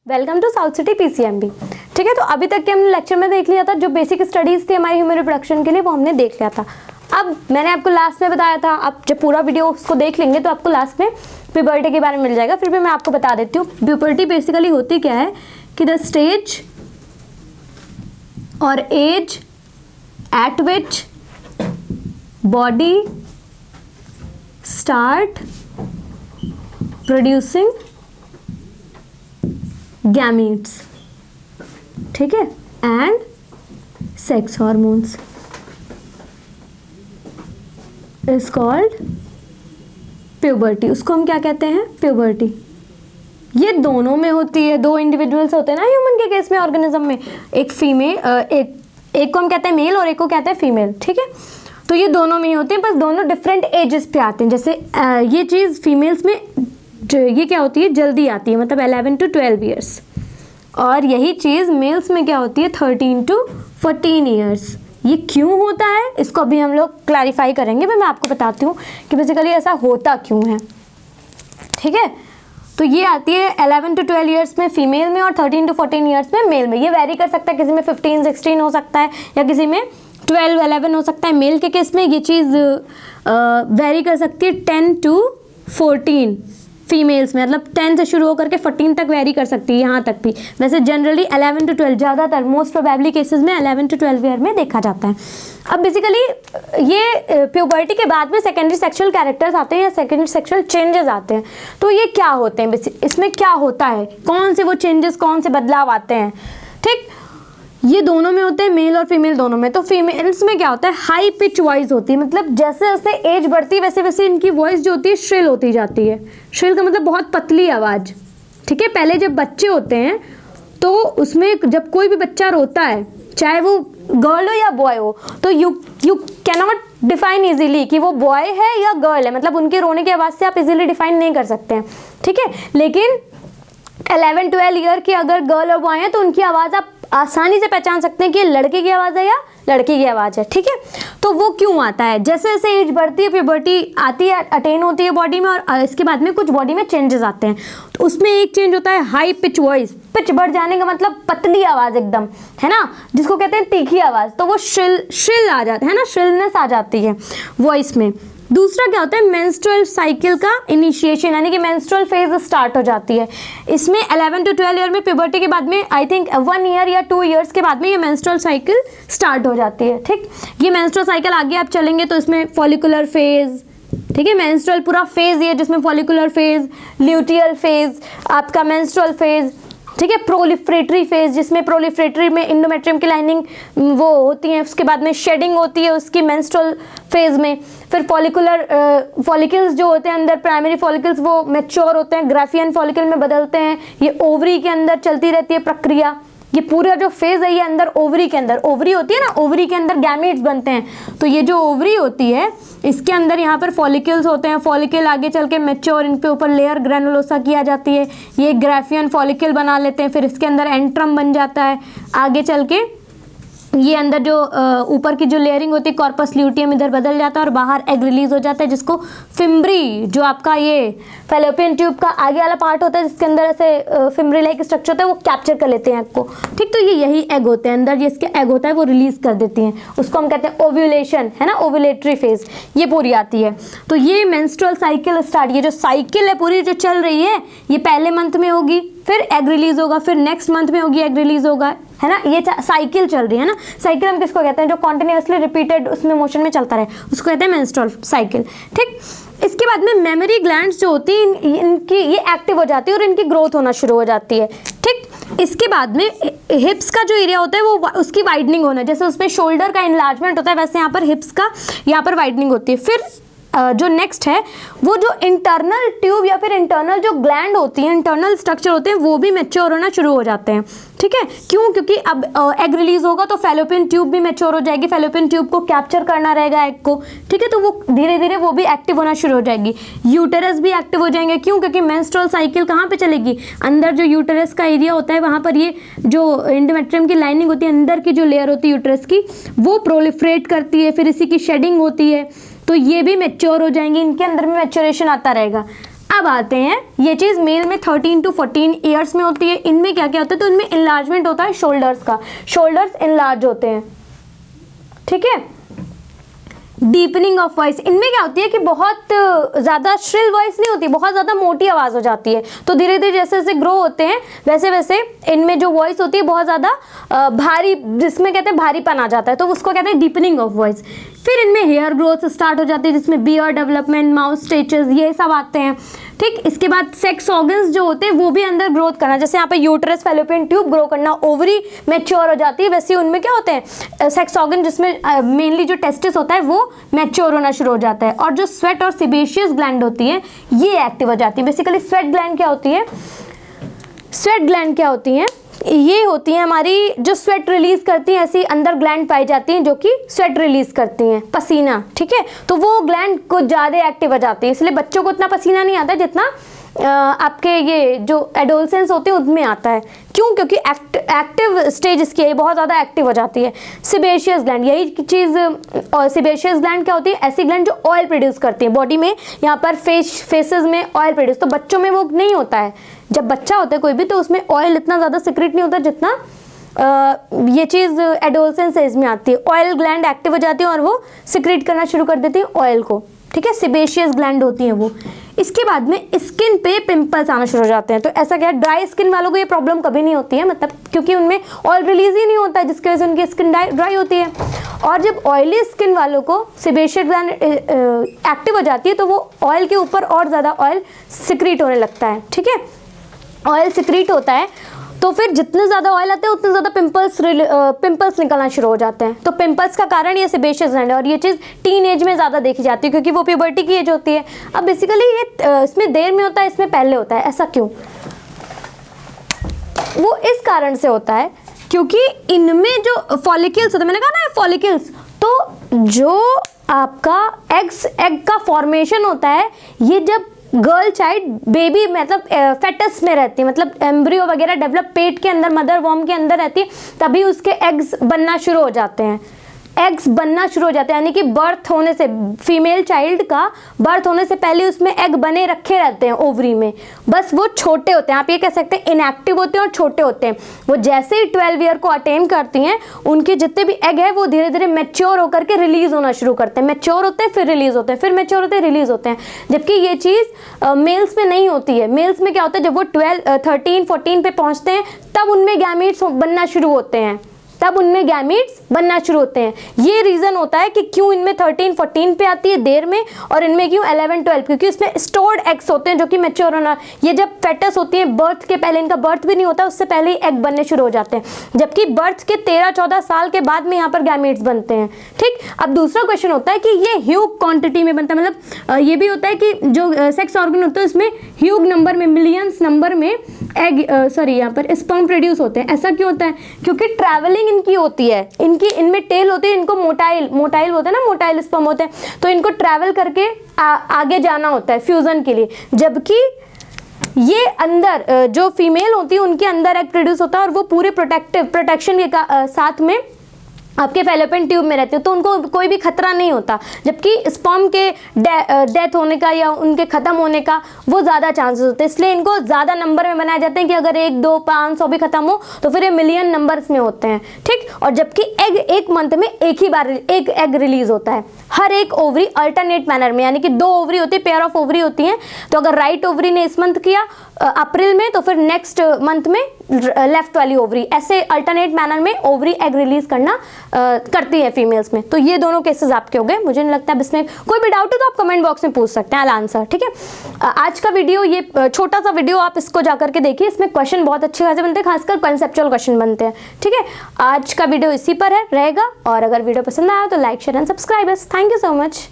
Welcome to South City PCMB. ठीक है, तो अभी तक के हमने लेक्चर में देख लिया था जो बेसिक स्टडीज़ थी हमारी ह्यूमन रिप्रोडक्शन के लिए, वो हमने देख लिया था। अब मैंने आपको लास्ट में बताया था, आप जब पूरा वीडियो उसको देख लेंगे तो आपको लास्ट में प्यूबर्टी के बारे में मिल जाएगा। फिर भी मैं आपको बता देती हूँ प्यूबर्टी बेसिकली होती क्या है कि the stage or age at which body start producing gametes, ठीक है, and sex hormones is called puberty. उसको हम क्या कहते हैं? प्यूबर्टी। ये दोनों में होती है, दो इंडिविजुअल्स होते हैं ना ह्यूमन के केस में, ऑर्गेनिज्म में, एक फीमेल एक को हम कहते हैं मेल और एक को कहते हैं फीमेल। ठीक है, तो ये दोनों में ही होते हैं, बस दोनों डिफरेंट एजेस पे आते हैं। जैसे ये चीज़ फीमेल्स में ये क्या होती है, जल्दी आती है, मतलब 11 to 12 ईयर्स, और यही चीज़ मेल्स में क्या होती है, 13 to 14 ईयर्स। ये क्यों होता है इसको अभी हम लोग क्लैरिफाई करेंगे। मैं आपको बताती हूँ कि बेसिकली ऐसा होता क्यों है। ठीक है, तो ये आती है 11 to 12 ईयर्स में फीमेल में और 13 to 14 ईयर्स में मेल में। ये वेरी कर सकता है, किसी में 15-16 हो सकता है या किसी में 12-11 हो सकता है। मेल के केस में ये चीज़ वेरी कर सकती है 10 to 14 फीमेल्स में, मतलब 10 से शुरू होकर के 14 तक वेरी कर सकती है, यहाँ तक भी। वैसे जनरली 11 to 12 ज़्यादातर मोस्ट प्रोबेबली केसेस में 11 to 12 ईयर में देखा जाता है। अब बेसिकली ये प्यूबर्टी के बाद में सेकेंडरी सेक्सुअल कैरेक्टर्स आते हैं या सेकेंडरी सेक्सुअल चेंजेस आते हैं। तो ये क्या होते हैं, इसमें क्या होता है, कौन से वो चेंजेस, कौन से बदलाव आते हैं? ठीक, ये दोनों में होते हैं, मेल और फीमेल दोनों में। तो फीमेल्स में क्या होता है, हाई पिच वॉइस होती है, मतलब जैसे जैसे एज बढ़ती है वैसे वैसे इनकी वॉइस जो होती है श्रिल होती जाती है। श्रिल का मतलब बहुत पतली आवाज़। ठीक है, पहले जब बच्चे होते हैं तो उसमें जब कोई भी बच्चा रोता है, चाहे वो गर्ल हो या बॉय हो, तो यू कैनॉट डिफाइन इजीली कि वो बॉय है या गर्ल है, मतलब उनके रोने की आवाज़ से आप इजीली डिफाइन नहीं कर सकते हैं। ठीक है, लेकिन 11-12 ईयर की अगर गर्ल और बॉय हैं तो उनकी आवाज़ आप आसानी से पहचान सकते हैं कि ये लड़के की आवाज़ है या लड़की की आवाज़ है। ठीक है, तो वो क्यों आता है? जैसे जैसे एज बढ़ती है, प्यूबर्टी आती है, अटेन होती है बॉडी में, और इसके बाद में कुछ बॉडी में चेंजेस आते हैं। तो उसमें एक चेंज होता है हाई पिच वॉइस। पिच बढ़ जाने का मतलब पतली आवाज़ एकदम, है ना, जिसको कहते हैं तीखी आवाज़। तो वो श्रिल आ जाता है ना, श्रिलनेस आ जाती है वॉइस में। दूसरा क्या होता है, मेंस्ट्रुअल साइकिल का इनिशिएशन, यानी कि मेंस्ट्रुअल फेज स्टार्ट हो जाती है। इसमें 11 to 12 ईयर में प्यूबर्टी के बाद में आई थिंक 1 ईयर या 2 ईयर्स के बाद में ये मेंस्ट्रुअल साइकिल स्टार्ट हो जाती है। ठीक, ये मेंस्ट्रुअल साइकिल आगे आप चलेंगे तो इसमें फॉलिकुलर फेज, ठीक है, मेंस्ट्रुअल पूरा फेज ये जिसमें फॉलिकुलर फेज, ल्यूटियल फेज, आपका मेंस्ट्रुअल फेज, ठीक है, प्रोलिफरेटरी फेज जिसमें प्रोलिफरेटरी में इंडोमेट्रियम की लाइनिंग वो होती है, उसके बाद में शेडिंग होती है उसकी मेंस्ट्रुअल फेज में। फिर फॉलिकल्स जो होते हैं अंदर, प्राइमरी फॉलिकल्स वो मैच्योर होते हैं, ग्राफियन फॉलिकल में बदलते हैं। ये ओवरी के अंदर चलती रहती है प्रक्रिया। ये पूरा जो फेज है ये अंदर ओवरी के अंदर, ओवरी होती है ना, ओवरी के अंदर गैमीट्स बनते हैं। तो ये जो ओवरी होती है इसके अंदर यहाँ पर फॉलिकल्स होते हैं। फॉलिकल आगे चल के मैच्योर, इन पे ऊपर लेयर ग्रैनुलोसा किया जाती है, ये ग्राफियन फॉलिकल बना लेते हैं। फिर इसके अंदर एंट्रम बन जाता है। आगे चल के ये अंदर जो ऊपर की जो लेयरिंग होती है, कॉर्पस ल्यूटियम इधर बदल जाता है और बाहर एग रिलीज हो जाता है, जिसको फिम्ब्री, जो आपका ये फैलोपियन ट्यूब का आगे वाला पार्ट होता है जिसके अंदर ऐसे फिम्ब्री लाइक स्ट्रक्चर होता है, वो कैप्चर कर लेते हैं एग को। ठीक, तो ये यही एग होते हैं, अंदर जिसके एग होता है वो रिलीज कर देती हैं, उसको हम कहते हैं ओव्यूलेशन, है ना, ओव्यूलेटरी फेज ये पूरी आती है। तो ये मेंस्ट्रुअल साइकिल स्टार्ट, ये जो साइकिल है पूरी जो चल रही है, ये पहले मंथ में होगी, फिर एग रिलीज होगा, फिर नेक्स्ट मंथ में होगी एग रिलीज होगा, है ना, ये साइकिल चल रही है ना। साइकिल हम किसको कहते हैं, जो कॉन्टिन्यूसली रिपीटेड उसमें मोशन में चलता रहे, उसको कहते हैं मेंस्ट्रुअल साइकिल। ठीक, इसके बाद में मेमरी ग्लैंड्स जो होती हैं इनकी ये एक्टिव हो जाती है और इनकी ग्रोथ होना शुरू हो जाती है। ठीक, इसके बाद में हिप्स का जो एरिया होता है वो उसकी वाइडनिंग होना, जैसे उसमें शोल्डर का इनलार्जमेंट होता है वैसे यहाँ पर हिप्स का यहाँ पर वाइडनिंग होती है। फिर जो नेक्स्ट है वो जो इंटरनल ट्यूब या फिर इंटरनल जो ग्लैंड होती हैं, इंटरनल स्ट्रक्चर होते हैं, वो भी मैच्योर होना शुरू हो जाते हैं। ठीक है, क्यों? क्योंकि अब एग रिलीज होगा तो फैलोपियन ट्यूब भी मैच्योर हो जाएगी, फैलोपियन ट्यूब को कैप्चर करना रहेगा एग को। ठीक है, तो वो धीरे धीरे वो भी एक्टिव होना शुरू हो जाएगी। यूटेरस भी एक्टिव हो जाएंगे, क्यों? क्योंकि मेंस्ट्रुअल साइकिल कहाँ पे चलेगी, अंदर जो यूटेरस का एरिया होता है वहाँ पर ये जो इंडोमेट्रियम की लाइनिंग होती है, अंदर की जो लेयर होती है यूटेरस की, वो प्रोलिफरेट करती है, फिर इसी की शेडिंग होती है, तो ये भी मैच्योर हो जाएंगे, इनके अंदर में मैच्योरेशन आता रहेगा। अब कब आते हैं? ये चीज़ मेल में 13 to 14 ईयर्स में होती है। इनमें क्या क्या होता है? तो इनमें इनलार्जमेंट होता है शोल्डर्स का, शोल्डर्स इनलार्ज होते हैं, ठीक है। डीपनिंग ऑफ वॉइस, इनमें क्या होती है कि बहुत ज़्यादा श्रिल वॉइस नहीं होती, बहुत ज़्यादा मोटी आवाज़ हो जाती है। तो धीरे धीरे जैसे जैसे ग्रो होते हैं वैसे वैसे इनमें जो वॉइस होती है बहुत ज़्यादा भारी, जिसमें कहते हैं भारीपन आ जाता है, तो उसको कहते हैं डीपनिंग ऑफ वॉइस। फिर इनमें हेयर ग्रोथ स्टार्ट हो जाती है, जिसमें बियर्ड डेवलपमेंट, माउथ स्टेचेस, ये सब आते हैं, ठीक। इसके बाद सेक्स ऑर्गन्स जो होते हैं वो भी अंदर ग्रोथ करना, जैसे यहाँ पे यूट्रस, फैलोपियन ट्यूब ग्रो करना, ओवरी मैच्योर हो जाती है, वैसे उनमें क्या होते हैं सेक्स ऑर्गन, जिसमें मेनली जो टेस्टिस होता है वो मैच्योर होना शुरू हो जाता है। और जो स्वेट और सेबेशियस ग्लैंड होती है ये एक्टिव हो जाती है। बेसिकली स्वेट ग्लैंड क्या होती है? स्वेट ग्लैंड क्या होती है? ये होती है हमारी जो स्वेट रिलीज करती हैं, ऐसी अंदर ग्लैंड पाई जाती हैं जो कि स्वेट रिलीज करती हैं, पसीना, ठीक है। तो वो ग्लैंड कुछ ज़्यादा एक्टिव हो जाती है, इसलिए बच्चों को उतना पसीना नहीं आता जितना आपके ये जो एडोलसेंस होते हैं उनमें आता है। क्यों? क्योंकि एक्टिव स्टेज इसकी है, बहुत ज़्यादा एक्टिव हो जाती है। सेबेशियस ग्लैंड, यही चीज़, और सेबेशियस ग्लैंड क्या होती है? ऐसी ग्लैंड जो ऑयल प्रोड्यूस करती है बॉडी में, यहाँ पर फेसेस में ऑयल प्रोड्यूस, तो बच्चों में वो नहीं होता है। जब बच्चा होता है कोई भी तो उसमें ऑयल इतना ज़्यादा सिक्रेट नहीं होता जितना ये चीज़ एडोलसेंस एज में आती है। ऑयल ग्लैंड एक्टिव हो जाती है और वो सिक्रेट करना शुरू कर देती है ऑयल को, ठीक है। सेबेशियस ग्लैंड होती है वो। इसके बाद में स्किन पे पिंपल्स आना शुरू हो जाते हैं। तो ऐसा क्या है, ड्राई स्किन वालों को ये प्रॉब्लम कभी नहीं होती है, मतलब क्योंकि उनमें ऑयल रिलीज ही नहीं होता है, जिसकी वजह से उनकी स्किन ड्राई होती है। और जब ऑयली स्किन वालों को सेबेशियस ग्लैंड एक्टिव हो जाती है तो वो ऑयल के ऊपर और ज़्यादा ऑयल सिक्रीट होने लगता है, ठीक है। ऑयल सिक्रीट होता है तो फिर जितने ज़्यादा ऑयल आते हैं उतने ज़्यादा पिंपल्स निकलना शुरू हो जाते हैं। तो पिंपल्स का कारण ये सेबेशियस ग्लैंड है, और ये चीज़ टीन एज में ज़्यादा देखी जाती है क्योंकि वो प्यूबर्टी की एज होती है। अब बेसिकली ये इसमें देर में होता है, इसमें पहले होता है। ऐसा क्यों? वो इस कारण से होता है क्योंकि इनमें जो फॉलिकल्स होते हैं, मैंने कहा ना फॉलिकल्स, तो जो आपका एग का फॉर्मेशन होता है, ये जब गर्ल चाइल्ड बेबी मतलब फेटस में रहती है, मतलब एम्ब्रियो वगैरह डेवलप पेट के अंदर, मदर वॉर्म के अंदर रहती है, तभी उसके एग्स बनना शुरू हो जाते हैं। एग्स बनना शुरू हो जाते हैं, यानी कि बर्थ होने से, फीमेल चाइल्ड का बर्थ होने से पहले उसमें एग बने रखे रहते हैं ओवरी में, बस वो छोटे होते हैं। आप ये कह सकते हैं इनएक्टिव होते हैं और छोटे होते हैं। वो जैसे ही 12 ईयर को अटेन करती हैं, उनके जितने भी एग है वो धीरे धीरे मैच्योर होकर के रिलीज होना शुरू करते हैं। मैच्योर होते हैं फिर रिलीज होते हैं, फिर मैच्योर होते हैं रिलीज होते हैं, जबकि ये चीज़ मेल्स में नहीं होती है। मेल्स में क्या होता है, जब वो 13-14 पे पहुँचते हैं तब उनमें गैमीट्स बनना शुरू होते हैं, तब उनमें गैमीट्स बनना शुरू होते हैं। ये रीज़न होता है कि क्यों इनमें 13-14 पे आती है देर में, और इनमें क्यों 11-12, क्योंकि इसमें स्टोर्ड एग्स होते हैं जो कि मैच्योर होना, ये जब फेटस होती है बर्थ के पहले, इनका बर्थ भी नहीं होता, उससे पहले ही एग बनने शुरू हो जाते हैं, जबकि बर्थ के 13-14 साल के बाद में यहाँ पर गैमीट्स बनते हैं, ठीक। अब दूसरा क्वेश्चन होता है कि ये ह्यूग क्वांटिटी में बनता है, मतलब ये भी होता है कि जो सेक्स ऑर्गन होता है उसमें ह्यूग नंबर में, मिलियंस नंबर में एग यहाँ पर स्पर्म प्रोड्यूस होते हैं। ऐसा क्यों होता है? क्योंकि ट्रैवलिंग इनकी होती है, इनमें टेल होती है, इनको मोटाइल होता है ना, मोटाइल स्पर्म होते हैं, तो इनको ट्रैवल करके आगे जाना होता है फ्यूजन के लिए, जबकि ये अंदर जो फीमेल होती है उनके अंदर एग प्रोड्यूस होता है और वो पूरे प्रोटेक्शन के साथ में आपके फैलोपियन ट्यूब में रहते हैं, तो उनको कोई भी खतरा नहीं होता, जबकि स्पर्म के डेथ होने का या उनके ख़त्म होने का वो ज़्यादा चांसेस होते हैं। इसलिए इनको ज़्यादा नंबर में बनाए जाते हैं कि अगर 1, 2, 500 भी ख़त्म हो तो फिर ये मिलियन नंबर्स में होते हैं, ठीक। और जबकि एग एक मंथ में एक ही बार एक एग रिलीज होता है, हर एक ओवरी अल्टरनेट मैनर में, यानी कि 2 ओवरी होती है, पेयर ऑफ ओवरी होती हैं। तो अगर राइट ओवरी ने इस मंथ किया अप्रैल में, तो फिर नेक्स्ट मंथ में लेफ्ट वाली ओवरी, ऐसे अल्टरनेट मैनर में ओवरी एग रिलीज करती है फीमेल्स में। तो ये दोनों केसेस आपके हो गए। मुझे नहीं लगता, अब इसमें कोई भी डाउट है तो आप कमेंट बॉक्स में पूछ सकते हैं, आंसर, ठीक है। आज का वीडियो, ये छोटा सा वीडियो, आप इसको जाकर के देखिए, इसमें क्वेश्चन बहुत अच्छे खासे बनते हैं, खासकर कंसेप्चुअल क्वेश्चन बनते हैं, ठीक है। आज का वीडियो इसी पर रहेगा, और अगर वीडियो पसंद आया तो like, share and subscribe. Thank you so much.